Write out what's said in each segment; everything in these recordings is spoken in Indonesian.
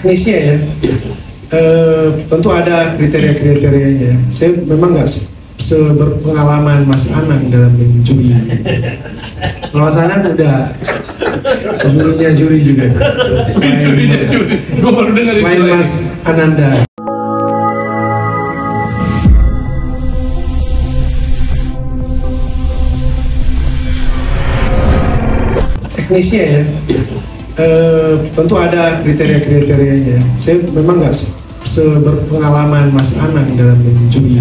teknisnya ya, tentu ada kriteria-kriterianya. Saya memang nggak seberpengalaman Mas Anang dalam menjuri. Kalau Mas Anang udah jurinya juri juga. Selain Mas Ananda. Teknisnya ya, tentu ada kriteria-kriterianya. Saya memang nggak seberpengalaman Mas Anang dalam menjuri.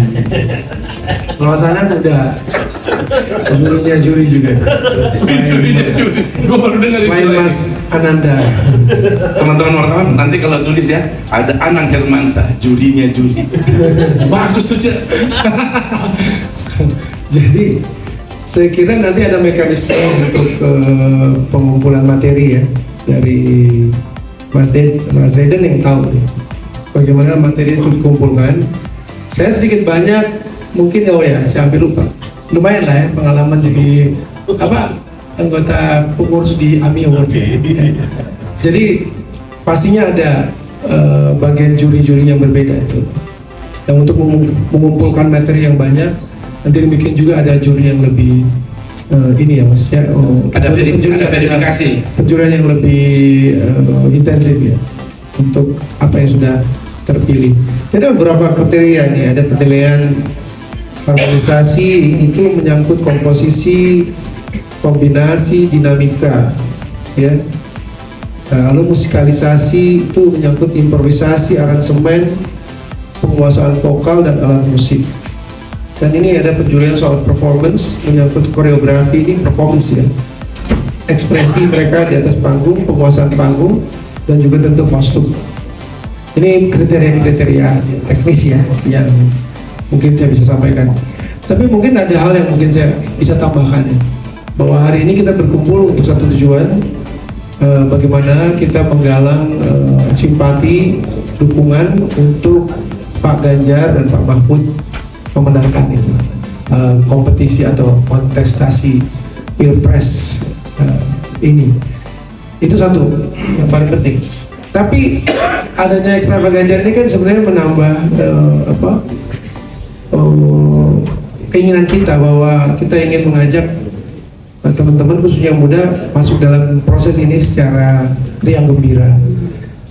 Kalau Mas Anang udah jurinya juri juga. Selain Mas Ananda. Teman-teman wartawan nanti kalau tulis ya, ada Anang Hermansyah, jurinya juri. Bagus tuh, Cek. Jadi saya kira nanti ada mekanisme untuk pengumpulan materi ya dari Mas Deden yang tahu bagaimana materi itu dikumpulkan. Saya sedikit banyak mungkin saya hampir lupa. Lumayan lah ya pengalaman jadi anggota pengurus di AMI Awards. Ya. Jadi pastinya ada bagian juri-juri yang berbeda itu. Dan untuk mengumpulkan materi yang banyak, nanti bikin juga ada juri yang lebih ini ya maksudnya ada verifikasi, penjurian yang lebih intensif ya untuk apa yang sudah terpilih. Jadi ada beberapa kriteria nih, ada penilaian harmonisasi itu menyangkut komposisi, kombinasi, dinamika, ya. Nah, lalu musikalisasi itu menyangkut improvisasi, aransemen, penguasaan vokal dan alat musik. Dan ini ada penjurian soal performance, menyangkut koreografi, ini performance ya, ekspresi mereka di atas panggung, penguasaan panggung, dan juga tentu kostum. Ini kriteria-kriteria teknis ya yang mungkin saya bisa sampaikan. Tapi mungkin ada hal yang mungkin saya bisa tambahkan ya, bahwa hari ini kita berkumpul untuk satu tujuan, bagaimana kita menggalang simpati, dukungan untuk Pak Ganjar dan Pak Mahfud memenangkan itu kompetisi atau kontestasi Pilpres ini. Itu satu yang paling penting. Tapi adanya Ekstra Ganjar ini kan sebenarnya menambah keinginan kita bahwa kita ingin mengajak teman-teman khususnya muda masuk dalam proses ini secara riang gembira.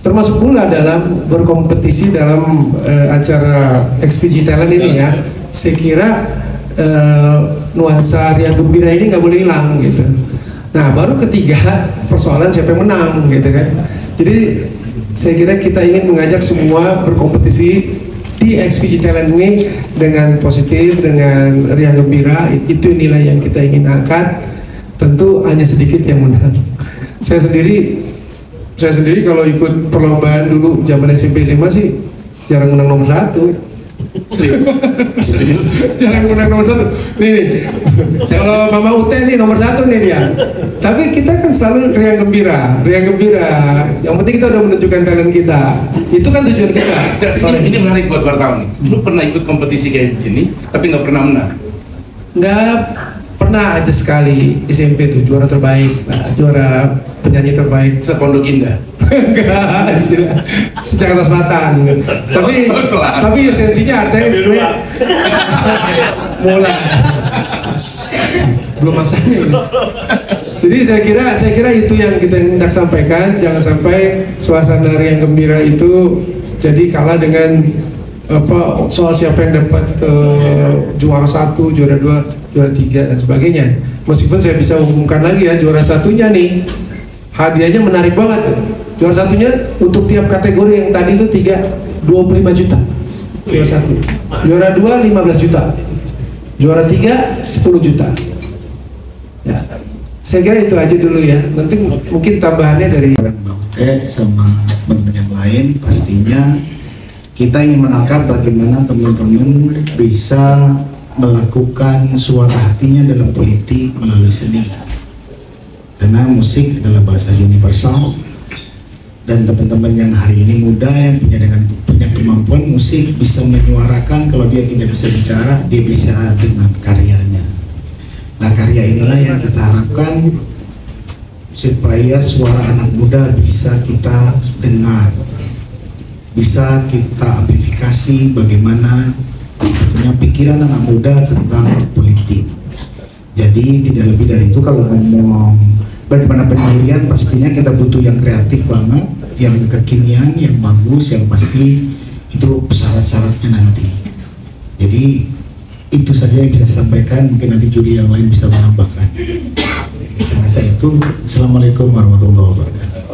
Termasuk pula dalam berkompetisi dalam acara XPG Talent ini ya. Saya kira nuansa riang gembira ini nggak boleh hilang gitu. Nah baru ketiga persoalan siapa yang menang gitu kan. Jadi saya kira kita ingin mengajak semua berkompetisi di XPG Talent ini dengan positif, dengan riang gembira. Itu nilai yang kita ingin angkat. Tentu hanya sedikit yang menang. Saya sendiri kalau ikut perlombaan dulu zaman SMP SMA sih jarang menang nomor 1. Serius. Jarang menang nomor 1. Nih. Kalau Mama Ute nih nomor 1 nih dia. Tapi kita kan selalu riang gembira. Yang penting kita udah menunjukkan talent kita. Itu kan tujuan kita. Ini menarik buat wartawan nih. Lu pernah ikut kompetisi kayak gini, tapi nggak pernah menang? Nggak pernah, aja sekali SMP tuh juara terbaik, juara penyanyi terbaik Sepondok Indah. Enggak, Jakarta Selatan. Tapi esensinya artinya sebenarnya mulai belum masanya ini. Jadi saya kira itu yang kita hendak sampaikan. Jangan sampai suasana yang gembira itu jadi kalah dengan soal siapa yang dapat juara 1, juara 2, juara 3 dan sebagainya. Meskipun saya bisa umumkan lagi ya, juara satunya nih hadiahnya menarik banget. Juara satunya untuk tiap kategori yang tadi itu 25 juta. Juara 1. Juara 2 15 juta. Juara 3 10 juta. Ya. Saya kira itu aja dulu ya. Nanti mungkin tambahannya dari sama teman-teman yang lain. Pastinya kita ingin menangkap bagaimana teman-teman bisa melakukan suara hatinya dalam politik melalui seni. Karena musik adalah bahasa universal, dan teman-teman yang hari ini muda yang punya kemampuan musik bisa menyuarakan. Kalau dia tidak bisa bicara, dia bisa dengan karyanya. Nah, karya inilah yang kita harapkan supaya suara anak muda bisa kita dengar bisa kita amplifikasi bagaimana punya pikiran anak muda tentang politik. Jadi tidak lebih dari itu. Kalau ngomong bagaimana penyuluhan, pastinya kita butuh yang kreatif banget, yang kekinian, yang bagus, yang pasti itu syarat-syaratnya nanti. Jadi itu saja yang bisa saya sampaikan, mungkin nanti juri yang lain bisa menambahkan. Saya rasa itu. Assalamualaikum warahmatullahi wabarakatuh.